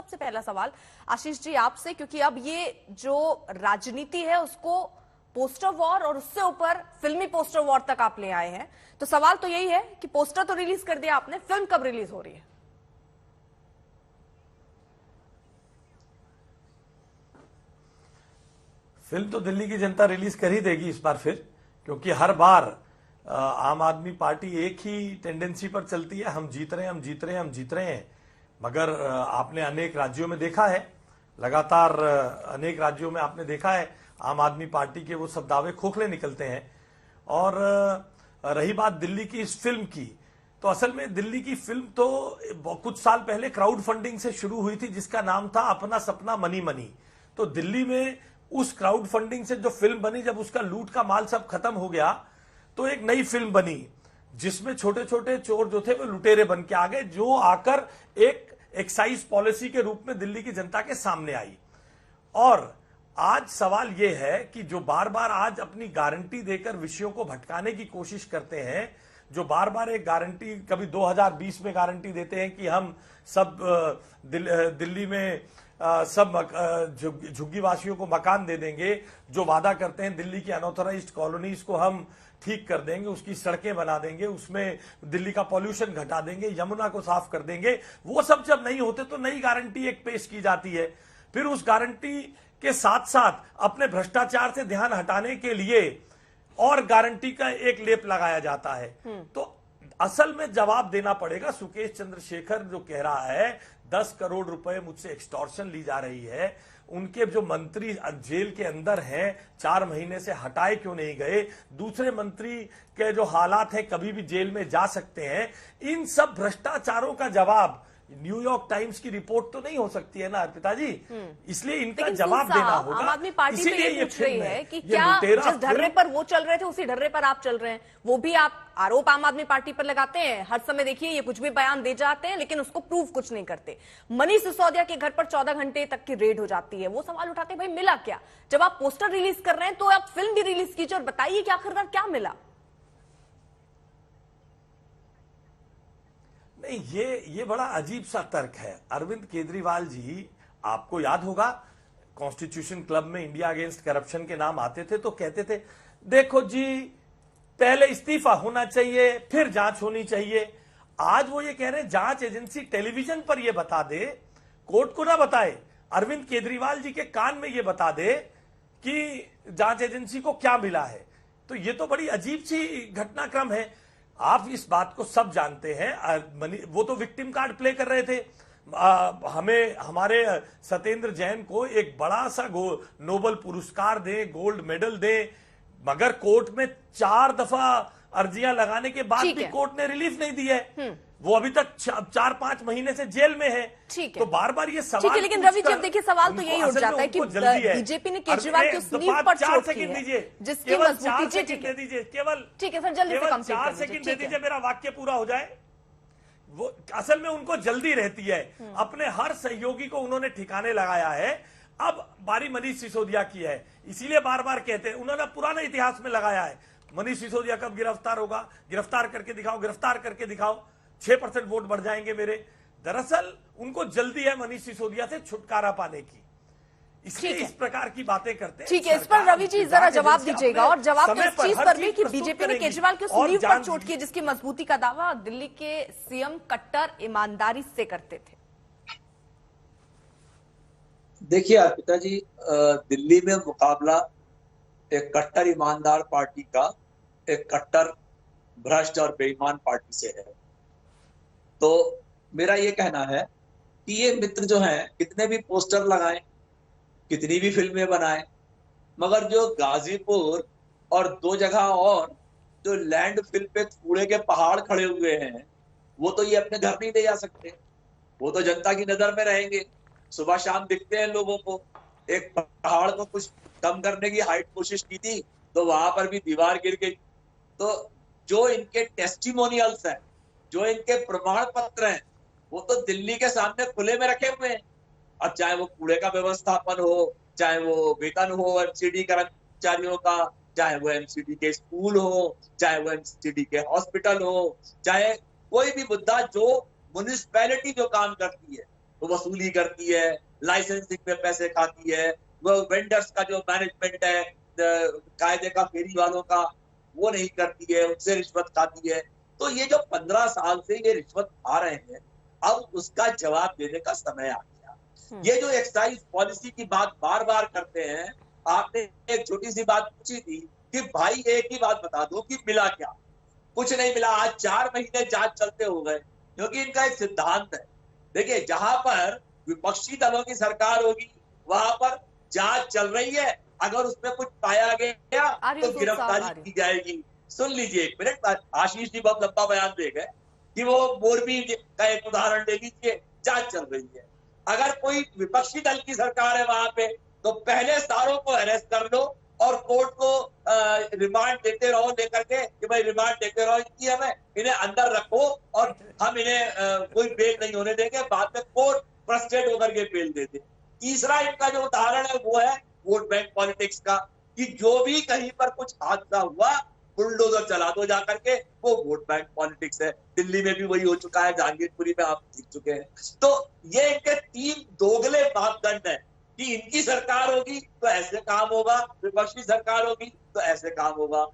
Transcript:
सबसे पहला सवाल आशीष जी आपसे, क्योंकि अब ये जो राजनीति है उसको पोस्टर वॉर और उससे ऊपर फिल्मी पोस्टर वॉर तक आप ले आए हैं, तो सवाल तो यही है कि पोस्टर तो रिलीज कर दिया आपने, फिल्म कब रिलीज हो रही है? फिल्म तो दिल्ली की जनता रिलीज कर ही देगी इस बार फिर, क्योंकि हर बार आम आदमी पार्टी एक ही टेंडेंसी पर चलती है, हम जीत रहे हैं, हम जीत रहे हैं, हम जीत रहे हैं। मगर आपने अनेक राज्यों में देखा है, लगातार अनेक राज्यों में आपने देखा है आम आदमी पार्टी के वो सब दावे खोखले निकलते हैं। और रही बात दिल्ली की इस फिल्म की, तो असल में दिल्ली की फिल्म तो कुछ साल पहले क्राउड फंडिंग से शुरू हुई थी, जिसका नाम था अपना सपना मनी मनी। तो दिल्ली में उस क्राउड फंडिंग से जो फिल्म बनी, जब उसका लूट का माल सब खत्म हो गया तो एक नई फिल्म बनी जिसमें छोटे छोटे चोर जो थे वो लुटेरे बन के आ गए, जो आकर एक एक्साइज पॉलिसी के रूप में दिल्ली की जनता के सामने आई। और आज सवाल यह है कि जो बार बार आज अपनी गारंटी देकर विषयों को भटकाने की कोशिश करते हैं, जो बार बार एक गारंटी, कभी 2020 में गारंटी देते हैं कि हम सब दिल्ली में सब झुग्गी वासियों को मकान दे देंगे, जो वादा करते हैं दिल्ली की अनऑथराइज्ड कॉलोनीज को हम ठीक कर देंगे, उसकी सड़कें बना देंगे, उसमें दिल्ली का पॉल्यूशन घटा देंगे, यमुना को साफ कर देंगे, वो सब जब नहीं होते तो नई गारंटी एक पेश की जाती है। फिर उस गारंटी के साथ साथ अपने भ्रष्टाचार से ध्यान हटाने के लिए और गारंटी का एक लेप लगाया जाता है। तो असल में जवाब देना पड़ेगा। सुकेश चंद्रशेखर जो कह रहा है 10 करोड़ रुपए मुझसे एक्सटॉर्शन ली जा रही है, उनके जो मंत्री जेल के अंदर हैं 4 महीने से हटाए क्यों नहीं गए, दूसरे मंत्री के जो हालात हैं कभी भी जेल में जा सकते हैं, इन सब भ्रष्टाचारों का जवाब न्यूयॉर्क टाइम्स की रिपोर्ट तो नहीं हो सकती है ना अर्पिता जी, इसलिए इनका जवाब देना होगा। आम आदमी पार्टी तो ये पूछ रही है कि क्या जिस ढर्रे पर वो चल रहे थे उसी ढर्रे पर आप चल रहे हैं, वो भी आप आरोप आम आदमी पार्टी पर लगाते हैं। हर समय देखिए ये कुछ भी बयान दे जाते हैं लेकिन उसको प्रूव कुछ नहीं करते। मनीष सिसोदिया के घर पर 14 घंटे तक की रेड हो जाती है, वो सवाल उठाते हैं भाई मिला क्या? जब आप पोस्टर रिलीज कर रहे हैं तो आप फिल्म भी रिलीज कीजिए और बताइए कि आखिरकार क्या मिला। नहीं, ये बड़ा अजीब सा तर्क है। अरविंद केजरीवाल जी, आपको याद होगा कॉन्स्टिट्यूशन क्लब में इंडिया अगेंस्ट करप्शन के नाम आते थे तो कहते थे देखो जी पहले इस्तीफा होना चाहिए फिर जांच होनी चाहिए। आज वो ये कह रहे हैं जांच एजेंसी टेलीविजन पर ये बता दे, कोर्ट को ना बताए, अरविंद केजरीवाल जी के कान में ये बता दे कि जांच एजेंसी को क्या मिला है। तो ये तो बड़ी अजीब सी घटनाक्रम है। आप इस बात को सब जानते हैं, वो तो विक्टिम कार्ड प्ले कर रहे थे। हमें हमारे सत्येंद्र जैन को एक बड़ा सा नोबेल पुरस्कार दे, गोल्ड मेडल दे, मगर कोर्ट में 4 दफा अर्जियां लगाने के बाद भी कोर्ट ने रिलीफ नहीं दी है। वो अभी तक 4-5 महीने से जेल में है। तो बार बार ये सवाल, ठीक है, लेकिन रवि जी अब देखिए सवाल तो यही उठ जाता है कि बीजेपी ने केजरीवाल की उस नींव पर चोट की है, जिसकी मजबूती दे दीजिए, केवल ठीक है सर, जल्दी से कंप्लीट 4 सेकंड दे दीजिए, मेरा वाक्य पूरा हो जाए। वो असल में उनको जल्दी रहती है, अपने हर सहयोगी को उन्होंने ठिकाने लगाया है। अब बारी मनीष सिसोदिया की है, इसीलिए बार बार कहते हैं, उन्होंने पुराने इतिहास में लगाया है मनीष सिसोदिया कब गिरफ्तार होगा, गिरफ्तार करके दिखाओ, गिरफ्तार करके दिखाओ, 6% वोट बढ़ जाएंगे मेरे। दरअसल उनको जल्दी है मनीष सिसोदिया से छुटकारा पाने की, इसलिए इस प्रकार की बातें करते हैं। ठीक है, इस पर रवि जी जरा जवाब दीजिएगा, और जवाब तो इस चीज पर भी कि बीजेपी ने केजरीवाल के नींव पर चोट की, जिसकी मजबूती का दावा दिल्ली के सीएम कट्टर ईमानदारी से करते थे। देखिए अर्पिता जी, दिल्ली में मुकाबला एक कट्टर ईमानदार पार्टी का एक कट्टर भ्रष्ट और बेईमान पार्टी से है। तो मेरा ये कहना है कि ये मित्र जो हैं कितने भी पोस्टर लगाएं, कितनी भी फिल्में बनाएं, मगर जो गाजीपुर और 2 जगह और जो लैंड फिल पे कूड़े के पहाड़ खड़े हुए हैं, वो तो ये अपने घर नहीं ले जा सकते। वो तो जनता की नजर में रहेंगे, सुबह शाम दिखते हैं लोगों को। एक पहाड़ को कुछ कम करने की हाइट कोशिश की थी तो वहां पर भी दीवार गिर गई। तो जो इनके टेस्टिमोनियल्स हैं, जो इनके प्रमाण पत्र हैं, वो तो दिल्ली के सामने खुले में रखे हुए हैं। अब चाहे वो कूड़े का व्यवस्थापन हो, चाहे वो वेतन हो एमसीडी कर्मचारियों का, चाहे वो एमसीडी के स्कूल हो, चाहे वो एमसीडी के हॉस्पिटल हो, चाहे कोई भी मुद्दा जो म्युनिसिपैलिटी जो काम करती है, वो वसूली करती है, लाइसेंसिंग में पैसे खाती है, वो वेंडर्स का जो मैनेजमेंट है कायदे का, फेरी वालों का, वो नहीं करती है, उनसे रिश्वत खाती है। तो ये जो 15 साल से ये रिश्वत खा रहे हैं, अब उसका जवाब देने का समय आ गया। ये जो एक्साइज पॉलिसी की बात बार बार करते हैं, आपने एक छोटी सी बात पूछी थी कि भाई एक ही बात बता दो कि मिला क्या। कुछ नहीं मिला। आज 4 महीने जांच चलते हो गए, क्योंकि इनका एक सिद्धांत है। देखिए, जहां पर विपक्षी दलों की सरकार होगी वहां पर जांच चल रही है, अगर उसमें कुछ पाया गया तो गिरफ्तारी की जाएगी। सुन लीजिए एक मिनट, आशीष जी बहुत लंबा बयान दे गए कि वो मोरबी का एक उदाहरण ले लीजिए, जांच चल रही है। अगर कोई विपक्षी दल की सरकार है वहां पे, तो पहले सारों को अरेस्ट कर लो और कोर्ट को रिमांड देते रहो, लेकर के कि भाई रिमांड देते रहो इनकी, हमें इन्हें अंदर रखो और हम इन्हें कोई बेल नहीं होने देंगे, बाद में कोर्ट फ्रस्ट्रेट होकर के बेल देते। तीसरा इनका जो उदाहरण है वो है वोट बैंक पॉलिटिक्स का, कि जो भी कहीं पर कुछ हादसा हुआ बुलडोजर चला दो जाकर के, वो वोट बैंक पॉलिटिक्स है। दिल्ली में भी वही हो चुका है, जहांगीरपुरी में आप देख चुके हैं। तो ये इनके 3 दोगले मापदंड है कि इनकी सरकार होगी तो ऐसे काम होगा, विपक्षी सरकार होगी तो ऐसे काम होगा।